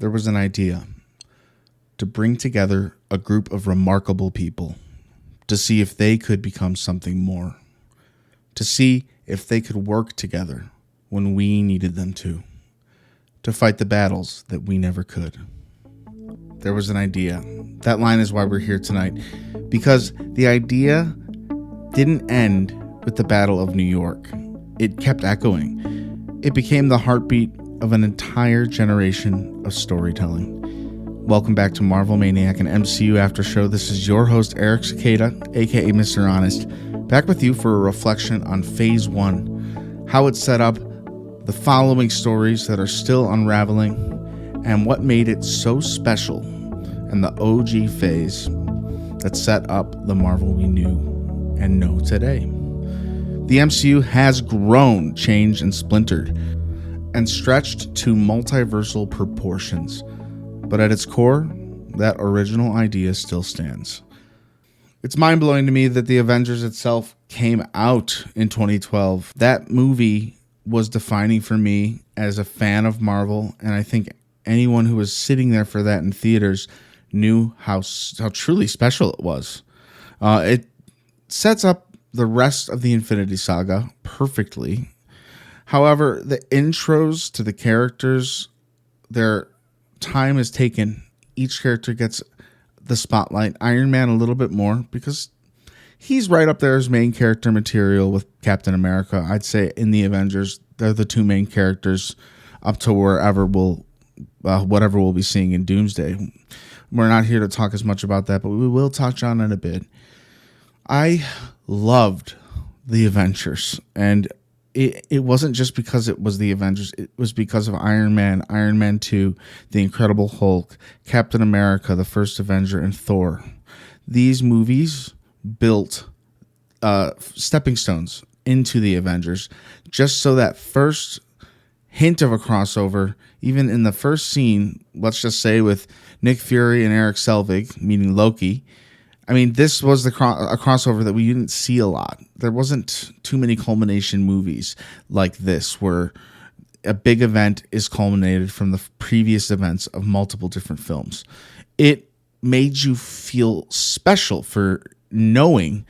there was an idea to bring together a group of remarkable people to see if they could become something more, to see if they could work together when we needed them to fight the battles that we never could. There was an idea. That line is why we're here tonight, because the idea didn't end with the Battle of New York. It kept echoing. It became the heartbeat of an entire generation of storytelling. Welcome back to Marvel Maniac and MCU Aftershow. This is your host, Eric Sequeira, aka Mr. Honest, back with you for a reflection on Phase 1, how it set up the following stories that are still unraveling, and what made it so special, and the OG phase that set up the Marvel we knew and know today. The MCU has grown, changed, and splintered, and stretched to multiversal proportions. But at its core, that original idea still stands. It's mind-blowing to me that the Avengers itself came out in 2012. That movie was defining for me as a fan of Marvel, and I think anyone who was sitting there for that in theaters knew how truly special it was. It sets up the rest of the Infinity Saga perfectly. However, the intros to the characters, their time is taken. Each character gets the spotlight. Iron Man a little bit more because he's right up there as main character material with Captain America. I'd say in the Avengers, they're the two main characters up to whatever we'll be seeing in Doomsday. We're not here to talk as much about that, but we will touch on it a bit. I loved the Avengers, and it wasn't just because it was the Avengers. It was because of Iron Man, Iron Man 2, The Incredible Hulk, Captain America, the First Avenger, and Thor. These movies built stepping stones into the Avengers, just so that first hint of a crossover, even in the first scene, let's just say with Nick Fury and Eric Selvig meeting Loki. I mean, this was a crossover that we didn't see a lot. There wasn't too many culmination movies like this where a big event is culminated from the previous events of multiple different films. It made you feel special for knowing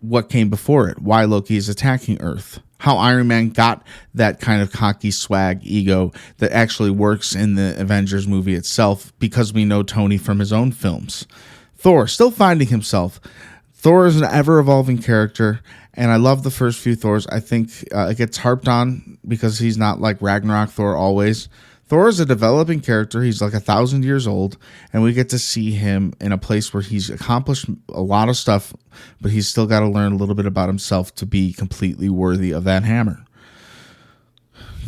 what came before it, why Loki is attacking Earth, how Iron Man got that kind of cocky swag ego that actually works in the Avengers movie itself because we know Tony from his own films. Thor, still finding himself. Thor is an ever-evolving character, and I love the first few Thors. I think it gets harped on because he's not like Ragnarok Thor always. Thor is a developing character. He's like 1,000 years old, and we get to see him in a place where he's accomplished a lot of stuff, but he's still got to learn a little bit about himself to be completely worthy of that hammer.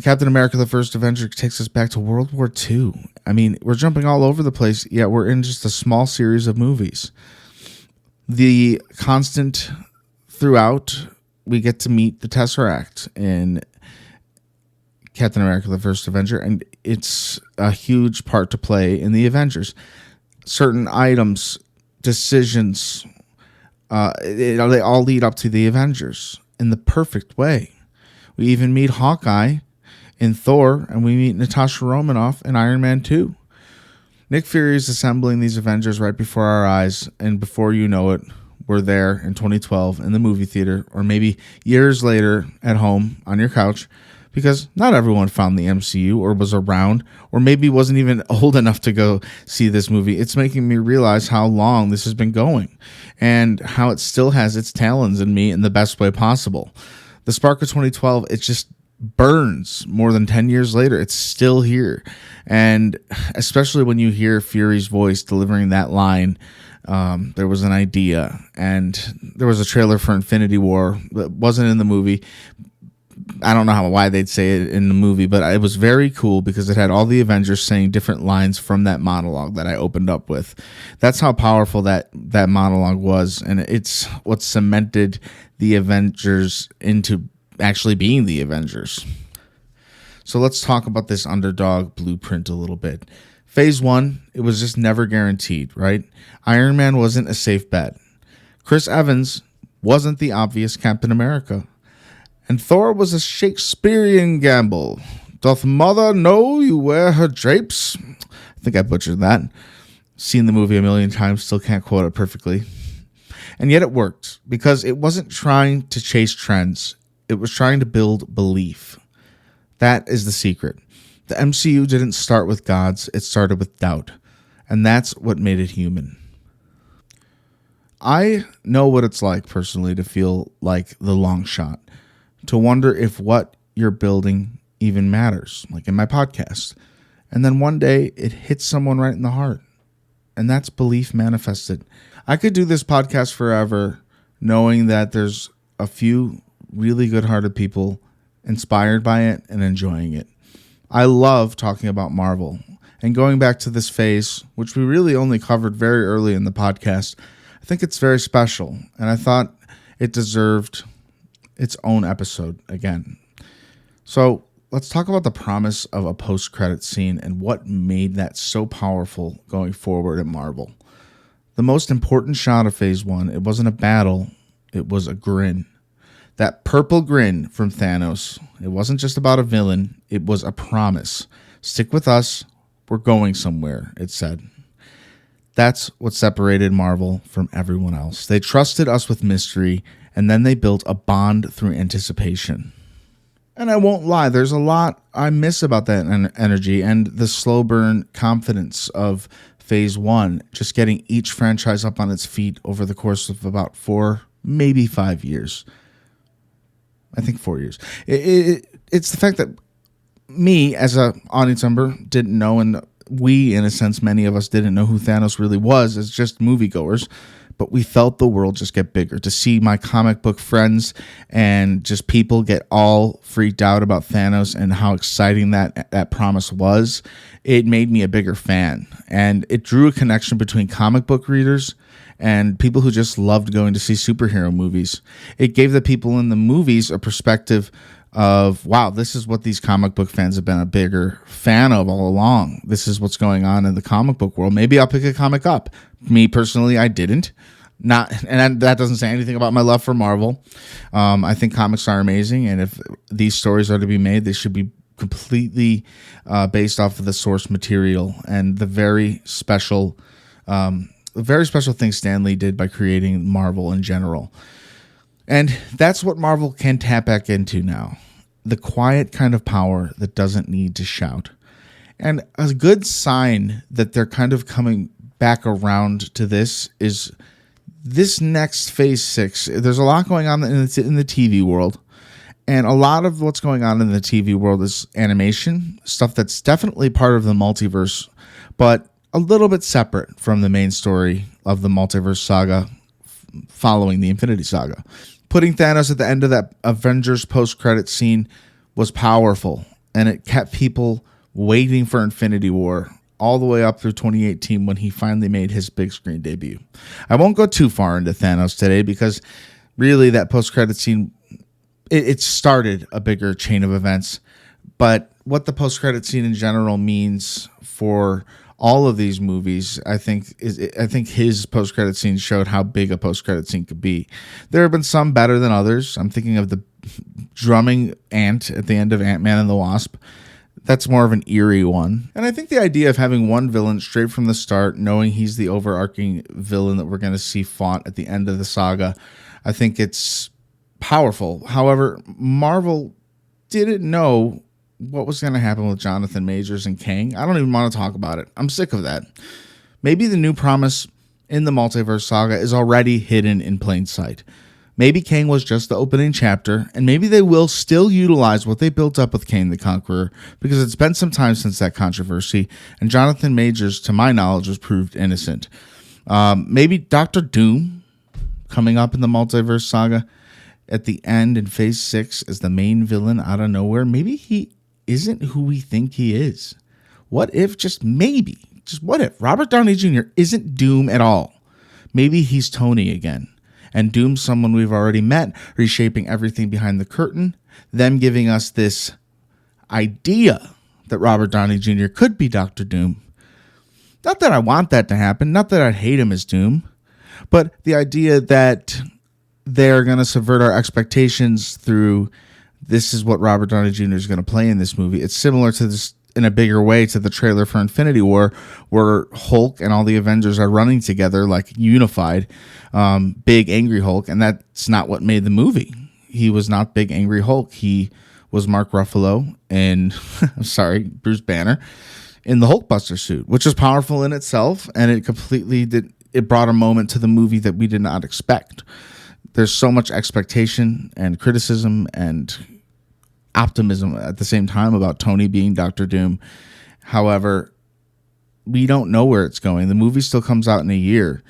Captain America, the First Avenger, takes us back to World War II. I mean, we're jumping all over the place, yet we're in just a small series of movies. The constant throughout, we get to meet the Tesseract in Captain America, the First Avenger, and it's a huge part to play in the Avengers. Certain items, decisions, they all lead up to the Avengers in the perfect way. We even meet Hawkeye in Thor, and we meet Natasha Romanoff in Iron Man 2. Nick Fury is assembling these Avengers right before our eyes, and before you know it, we're there in 2012 in the movie theater, or maybe years later at home on your couch, because not everyone found the MCU or was around, or maybe wasn't even old enough to go see this movie. It's making me realize how long this has been going, and how it still has its talons in me in the best way possible. The spark of 2012, it just burns more than 10 years later. It's still here. And especially when you hear Fury's voice delivering that line, there was an idea. And there was a trailer for Infinity War that wasn't in the movie. I don't know why they'd say it in the movie, but it was very cool because it had all the Avengers saying different lines from that monologue that I opened up with. That's how powerful that monologue was. And it's what cemented the Avengers into actually being the Avengers. So let's talk about this underdog blueprint a little bit. Phase 1, it was just never guaranteed, right? Iron Man wasn't a safe bet. Chris Evans wasn't the obvious Captain America. And Thor was a Shakespearean gamble. Doth mother know you wear her drapes? I think I butchered that. Seen the movie a million times, still can't quote it perfectly. And yet it worked because it wasn't trying to chase trends. It was trying to build belief. That is the secret. The MCU didn't start with gods, it started with doubt. And that's what made it human. I know what it's like personally to feel like the long shot, to wonder if what you're building even matters, like in my podcast. And then one day it hits someone right in the heart. And that's belief manifested. I could do this podcast forever knowing that there's a few really good-hearted people inspired by it and enjoying it. I love talking about Marvel. And going back to this phase, which we really only covered very early in the podcast, I think it's very special. And I thought it deserved its own episode again. So let's talk about the promise of a post-credit scene and what made that so powerful going forward at Marvel. The most important shot of Phase 1, it wasn't a battle, it was a grin. That purple grin from Thanos, it wasn't just about a villain, it was a promise. Stick with us, we're going somewhere, it said. That's what separated Marvel from everyone else. They trusted us with mystery, and then they built a bond through anticipation. And I won't lie, there's a lot I miss about that energy and the slow burn confidence of Phase 1, just getting each franchise up on its feet over the course of about 4, maybe 5 years. I think 4 years. It's the fact that me, as an audience member, didn't know, and we, in a sense, many of us didn't know who Thanos really was as just moviegoers, but we felt the world just get bigger. To see my comic book friends and just people get all freaked out about Thanos and how exciting that promise was, it made me a bigger fan. And it drew a connection between comic book readers and people who just loved going to see superhero movies. It gave the people in the movies a perspective of, wow, this is what these comic book fans have been a bigger fan of all along. This is what's going on in the comic book world. Maybe I'll pick a comic up. Me personally, I didn't. And that doesn't say anything about my love for Marvel. I think comics are amazing, and if these stories are to be made, they should be completely based off of the source material and the very special thing Stan Lee did by creating Marvel in general. And that's what Marvel can tap back into now. The quiet kind of power that doesn't need to shout. And a good sign that they're kind of coming back around to this is this next Phase 6. There's a lot going on in the TV world. And a lot of what's going on in the TV world is animation, stuff that's definitely part of the multiverse, but a little bit separate from the main story of the Multiverse Saga following the Infinity Saga. Putting Thanos at the end of that Avengers post-credit scene was powerful, and it kept people waiting for Infinity War all the way up through 2018 when he finally made his big screen debut. I won't go too far into Thanos today because really that post-credit scene, it started a bigger chain of events, but what the post-credit scene in general means for all of these movies, I think his post-credit scene showed how big a post-credit scene could be. There have been some better than others. I'm thinking of the drumming ant at the end of Ant-Man and the Wasp. That's more of an eerie one. And I think the idea of having one villain straight from the start, knowing he's the overarching villain that we're going to see fought at the end of the saga, I think it's powerful. However, Marvel didn't know what was going to happen with Jonathan Majors and Kang. I don't even want to talk about it. I'm sick of that. Maybe the new promise in the Multiverse Saga is already hidden in plain sight. Maybe Kang was just the opening chapter, and maybe they will still utilize what they built up with Kang the Conqueror, because it's been some time since that controversy, and Jonathan Majors, to my knowledge, was proved innocent. Maybe Dr. Doom coming up in the Multiverse Saga at the end in Phase 6 as the main villain out of nowhere. Maybe he isn't who we think he is. What if, just what if Robert Downey Jr. isn't Doom at all? Maybe he's Tony again. And Doom's someone we've already met, reshaping everything behind the curtain, them giving us this idea that Robert Downey Jr. could be Dr. Doom. Not that I want that to happen, not that I'd hate him as Doom, but the idea that they're going to subvert our expectations through this is what Robert Downey Jr. is going to play in this movie. It's similar to this in a bigger way to the trailer for Infinity War, where Hulk and all the Avengers are running together like unified, big angry Hulk, and that's not what made the movie. He was not big angry Hulk. He was Mark Ruffalo and Bruce Banner in the Hulkbuster suit, which is powerful in itself, and it brought a moment to the movie that we did not expect. There's so much expectation and criticism and optimism at the same time about Tony being Doctor Doom. However, we don't know where it's going. The movie still comes out in a year.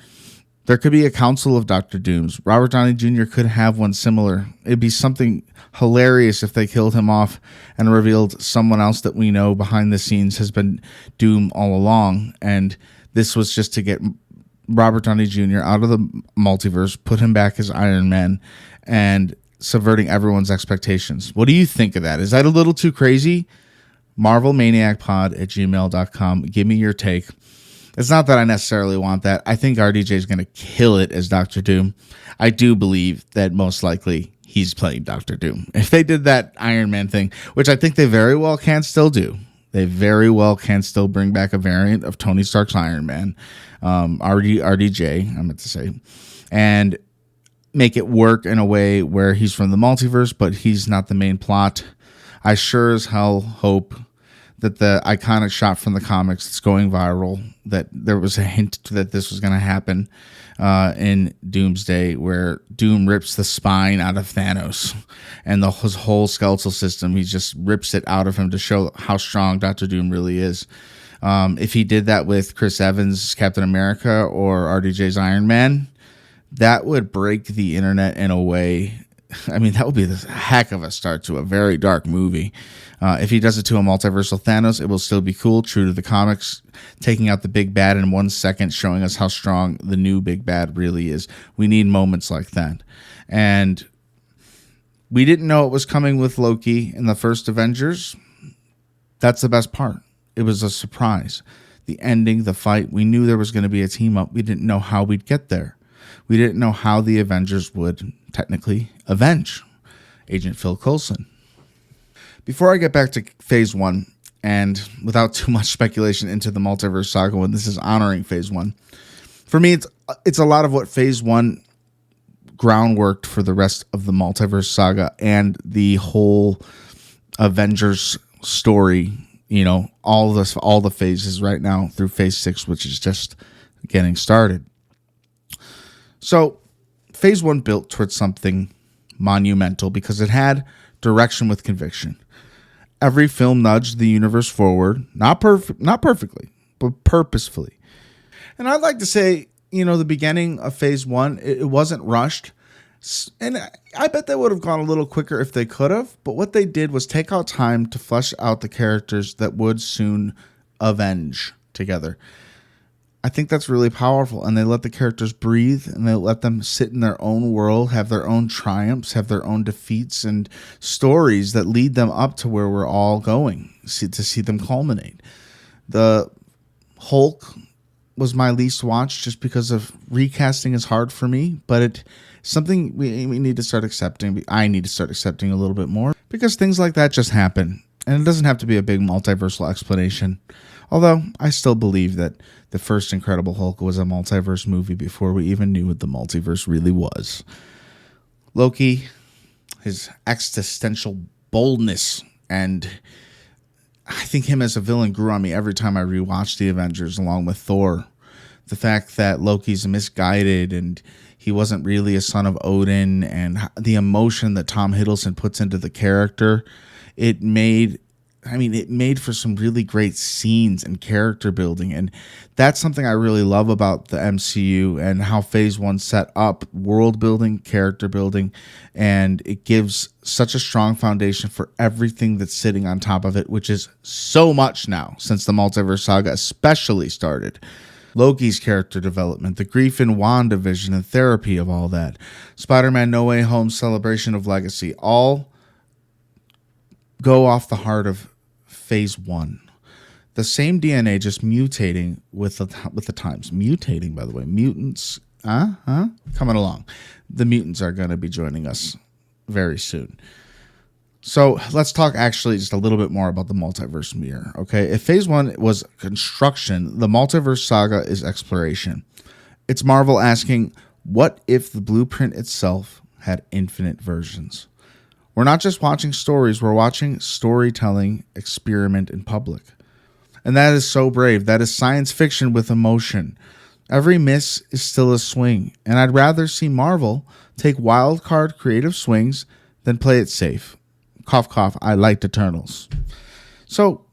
There could be a council of Doctor Dooms. Robert Downey Jr. could have one similar. It'd be something hilarious if they killed him off and revealed someone else that we know behind the scenes has been Doom all along. And this was just to get Robert Downey Jr. out of the multiverse, put him back as Iron Man, and subverting everyone's expectations. What do you think of that? Is that a little too crazy? MarvelManiacPod@gmail.com. Give me your take. It's not that I necessarily want that. I think RDJ is going to kill it as Doctor Doom. I do believe that most likely he's playing Doctor Doom. If they did that Iron Man thing, which I think they very well can still do, they very well can still bring back a variant of Tony Stark's Iron Man, RDJ, I meant to say, and make it work in a way where he's from the multiverse, but he's not the main plot. I sure as hell hope that the iconic shot from the comics that's going viral, that there was a hint that this was going to happen in Doomsday, where Doom rips the spine out of Thanos and his whole skeletal system. He just rips it out of him to show how strong Dr. Doom really is. If he did that with Chris Evans' Captain America or RDJ's Iron Man, that would break the internet in a way. I mean, that would be the heck of a start to a very dark movie. If he does it to a multiversal Thanos, it will still be cool, true to the comics, taking out the big bad in 1 second, showing us how strong the new big bad really is. We need moments like that. And we didn't know it was coming with Loki in the first Avengers. That's the best part. It was a surprise. The ending, the fight, we knew there was going to be a team up. We didn't know how we'd get there. We didn't know how the Avengers would technically avenge Agent Phil Coulson. Before I get back to Phase 1, and without too much speculation into the Multiverse Saga, when this is honoring Phase 1, for me, it's a lot of what Phase 1 groundwork for the rest of the Multiverse Saga and the whole Avengers story. You know, all the phases right now through Phase 6, which is just getting started. So, Phase 1 built towards something monumental because it had direction with conviction. Every film nudged the universe forward, not perfectly, but purposefully. And I'd like to say, you know, the beginning of Phase 1, it wasn't rushed. And I bet they would have gone a little quicker if they could have. But what they did was take out time to flesh out the characters that would soon avenge together. I think that's really powerful, and they let the characters breathe, and they let them sit in their own world, have their own triumphs, have their own defeats, and stories that lead them up to where we're all going, to see them culminate. The Hulk was my least watched just because of recasting is hard for me, but it's something we need to start accepting. I need to start accepting a little bit more, because things like that just happen, and it doesn't have to be a big multiversal explanation. Although I still believe that the first Incredible Hulk was a multiverse movie before we even knew what the multiverse really was. Loki, his existential boldness, and I think him as a villain grew on me every time I rewatched the Avengers along with Thor. The fact that Loki's misguided and he wasn't really a son of Odin, and the emotion that Tom Hiddleston puts into the character, it made for some really great scenes and character building. And that's something I really love about the MCU and how Phase 1 set up world building, character building, and it gives such a strong foundation for everything that's sitting on top of it, which is so much now since the Multiverse Saga especially started. Loki's character development, the grief in WandaVision and therapy of all that, Spider-Man No Way Home celebration of legacy, all go off the heart of Phase 1. The same DNA just mutating with the times. Mutating, by the way. Mutants, coming along. The mutants are going to be joining us very soon. So let's talk actually just a little bit more about the multiverse mirror. Okay. If phase one was construction, the multiverse saga is exploration. It's Marvel asking, what if the blueprint itself had infinite versions? We're not just watching stories, we're watching storytelling experiment in public. And that is so brave. That is science fiction with emotion. Every miss is still a swing, and I'd rather see Marvel take wild card creative swings than play it safe. Cough, cough, I liked Eternals. So,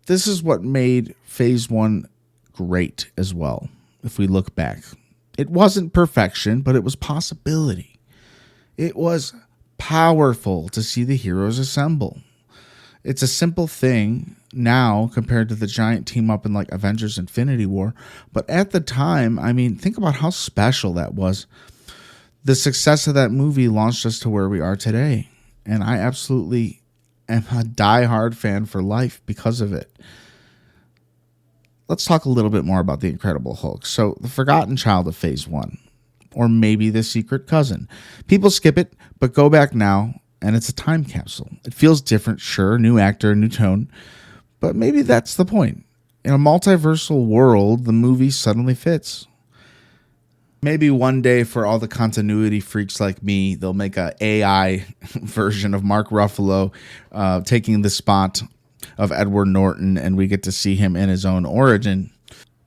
this is what made phase one great as well, if we look back. It wasn't perfection, but it was possibility. It was powerful to see the heroes assemble. It's a simple thing now compared to the giant team up in like Avengers Infinity War. But at the time, I mean, think about how special that was. The success of that movie launched us to where we are today. And I absolutely am a diehard fan for life because of it. Let's talk a little bit more about the Incredible Hulk. So, the forgotten child of phase one, or maybe the secret cousin. People skip it, but go back now, and it's a time capsule. It feels different, sure, new actor, new tone, but maybe that's the point. In a multiversal world, the movie suddenly fits. Maybe one day, for all the continuity freaks like me, they'll make a AI version of Mark Ruffalo taking the spot of Edward Norton, and we get to see him in his own origin.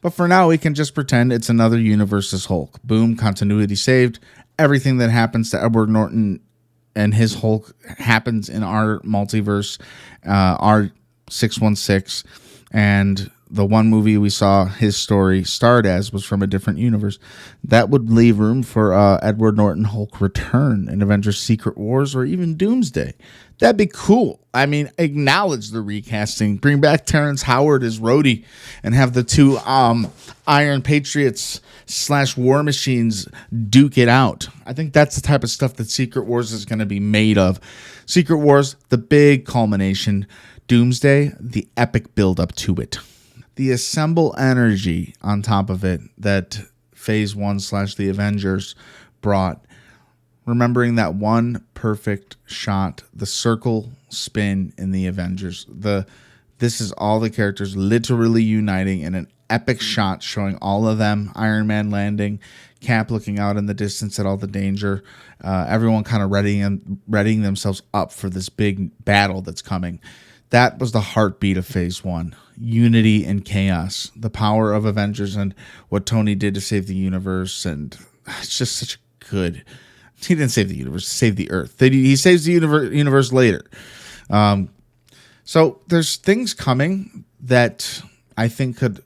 But for now, we can just pretend it's another universe's Hulk. Boom, continuity saved. Everything that happens to Edward Norton and his Hulk happens in our multiverse, our 616, and the one movie we saw his story starred as was from a different universe. That would leave room for Edward Norton Hulk return in Avengers Secret Wars or even Doomsday. That'd be cool. I mean, acknowledge the recasting. Bring back Terrence Howard as Rhodey and have the two Iron Patriots / War Machines duke it out. I think that's the type of stuff that Secret Wars is going to be made of. Secret Wars, the big culmination. Doomsday, the epic build up to it. The assemble energy on top of it that phase one / the Avengers brought. Remembering that one perfect shot, the circle spin in the Avengers. This is all the characters literally uniting in an epic shot showing all of them. Iron Man landing, Cap looking out in the distance at all the danger. Everyone kind of readying themselves up for this big battle that's coming. That was the heartbeat of phase one. Unity and chaos. The power of Avengers and what Tony did to save the universe. And it's just such a good... He didn't save the universe, he saved the Earth. He saves the universe later. So there's things coming that I think could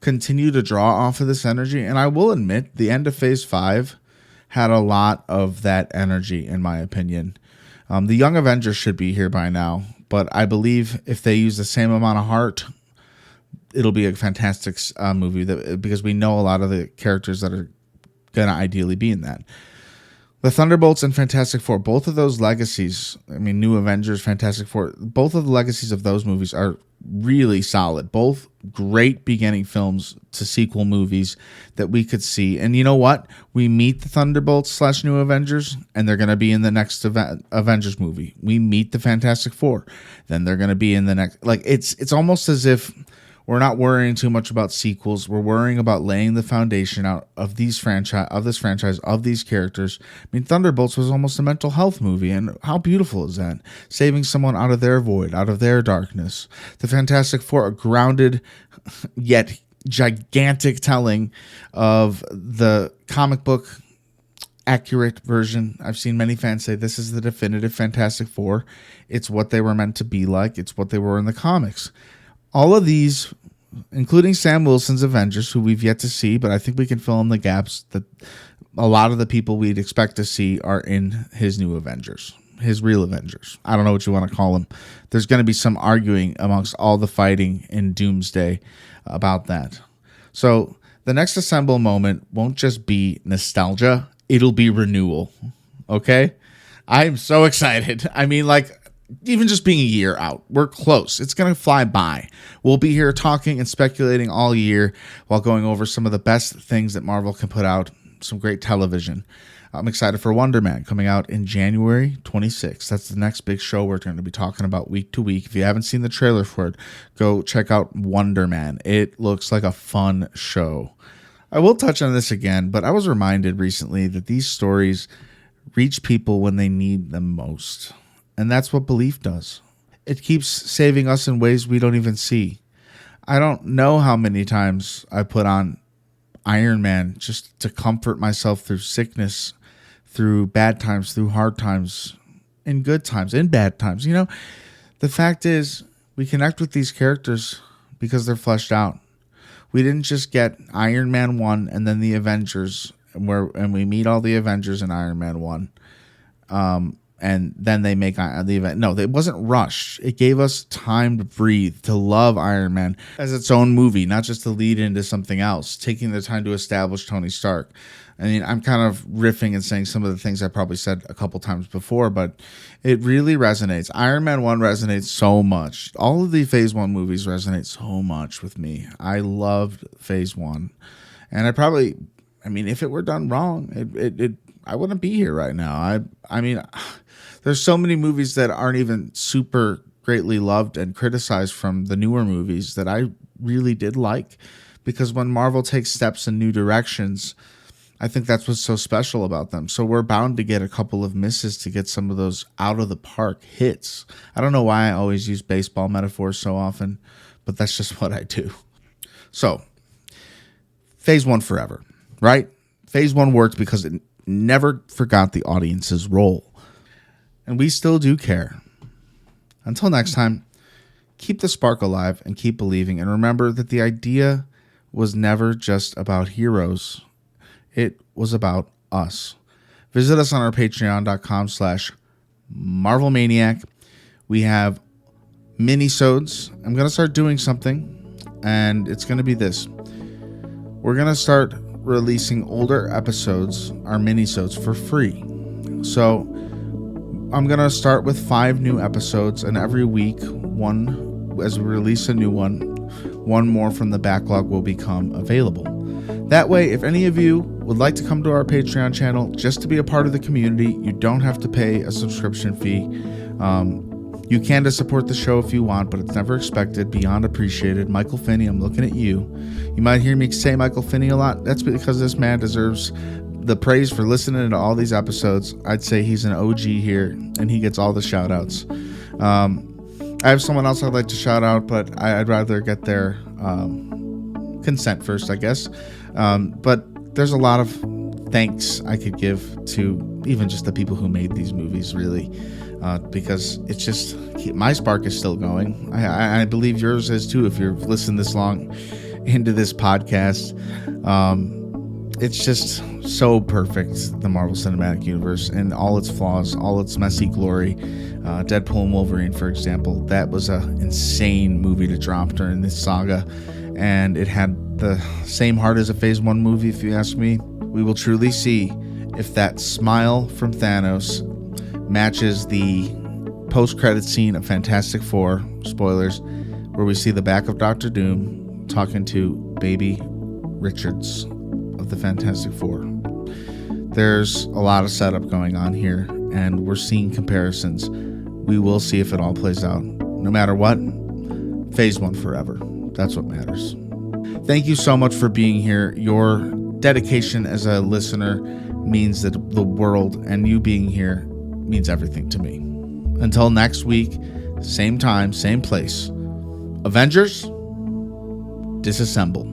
continue to draw off of this energy. And I will admit, the end of phase 5 had a lot of that energy, in my opinion. The Young Avengers should be here by now. But I believe if they use the same amount of heart, it'll be a fantastic movie because we know a lot of the characters that are going to ideally be in that. The Thunderbolts and Fantastic Four, both of those legacies, I mean, New Avengers, Fantastic Four, both of the legacies of those movies are really solid. Both great beginning films to sequel movies that we could see. And you know what? We meet the Thunderbolts / New Avengers, and they're going to be in the next Avengers movie. We meet the Fantastic Four, then they're going to be in the next. Like, it's almost as if we're not worrying too much about sequels. We're worrying about laying the foundation out of this franchise, of these characters. I mean, Thunderbolts was almost a mental health movie, and how beautiful is that? Saving someone out of their void, out of their darkness. The Fantastic Four, a grounded yet gigantic telling of the comic book accurate version. I've seen many fans say this is the definitive Fantastic Four. It's what they were meant to be like. It's what they were in the comics. All of these, including Sam Wilson's Avengers, who we've yet to see, but I think we can fill in the gaps that a lot of the people we'd expect to see are in his new Avengers, his real Avengers. I don't know what you want to call them. There's going to be some arguing amongst all the fighting in Doomsday about that. So the next assemble moment won't just be nostalgia, it'll be renewal. Okay? I'm so excited. I mean, like, even just being a year out, we're close. It's going to fly by. We'll be here talking and speculating all year while going over some of the best things that Marvel can put out, some great television. I'm excited for Wonder Man coming out in January 26th. That's the next big show we're going to be talking about week to week. If you haven't seen the trailer for it, go check out Wonder Man. It looks like a fun show. I will touch on this again, but I was reminded recently that these stories reach people when they need them most. And that's what belief does. It keeps saving us in ways we don't even see. I don't know how many times I put on Iron Man just to comfort myself through sickness, through bad times, through hard times, in good times, in bad times. The fact is, we connect with these characters because they're fleshed out. We didn't just get Iron Man 1 and then the Avengers, and we meet all the Avengers in Iron Man 1. And then they make the event. No, it wasn't rushed. It gave us time to breathe, to love Iron Man as its own movie, not just to lead into something else, taking the time to establish Tony Stark. I mean, I'm kind of riffing and saying some of the things I probably said a couple times before, but it really resonates. Iron Man 1 resonates so much. All of the Phase 1 movies resonate so much with me. I loved Phase 1. And if it were done wrong, I wouldn't be here right now. I mean, there's so many movies that aren't even super greatly loved and criticized from the newer movies that I really did like, because when Marvel takes steps in new directions, I think that's what's so special about them. So we're bound to get a couple of misses to get some of those out of the park hits. I don't know why I always use baseball metaphors so often, but that's just what I do. So, Phase 1 forever, right? Phase 1 worked because it never forgot the audience's role. And we still do care. Until next time, keep the spark alive and keep believing. And remember that the idea was never just about heroes. It was about us. Visit us on our patreon.com/Marvel Maniac. We have mini-sodes. I'm going to start doing something, and it's going to be this. We're going to start releasing older episodes, our mini-sodes, for free. So I'm going to start with 5 new episodes, and every week, as we release a new one more from the backlog will become available. That way, if any of you would like to come to our Patreon channel just to be a part of the community, you don't have to pay a subscription fee. You can to support the show if you want, but it's never expected, beyond appreciated. Michael Finney, I'm looking at you. You might hear me say Michael Finney a lot. That's because this man deserves the praise for listening to all these episodes. I'd say he's an OG here, and he gets all the shout outs. I have someone else I'd like to shout out, but I'd rather get their consent first, I guess. But there's a lot of thanks I could give to even just the people who made these movies, really, because it's just, my spark is still going. I believe yours is too, if you've listened this long into this podcast. It's just so perfect, the Marvel Cinematic Universe, and all its flaws, all its messy glory. Deadpool and Wolverine, for example, that was an insane movie to drop during this saga, and it had the same heart as a Phase 1 movie, if you ask me. We will truly see if that smile from Thanos matches the post-credit scene of Fantastic Four, spoilers, where we see the back of Doctor Doom talking to Baby Richards of the Fantastic Four. There's a lot of setup going on here, and we're seeing comparisons. We will see if it all plays out. No matter what, Phase 1 forever. That's what matters. Thank you so much for being here. Your dedication as a listener means that the world, and you being here means everything to me. Until next week, same time, same place. Avengers, disassemble.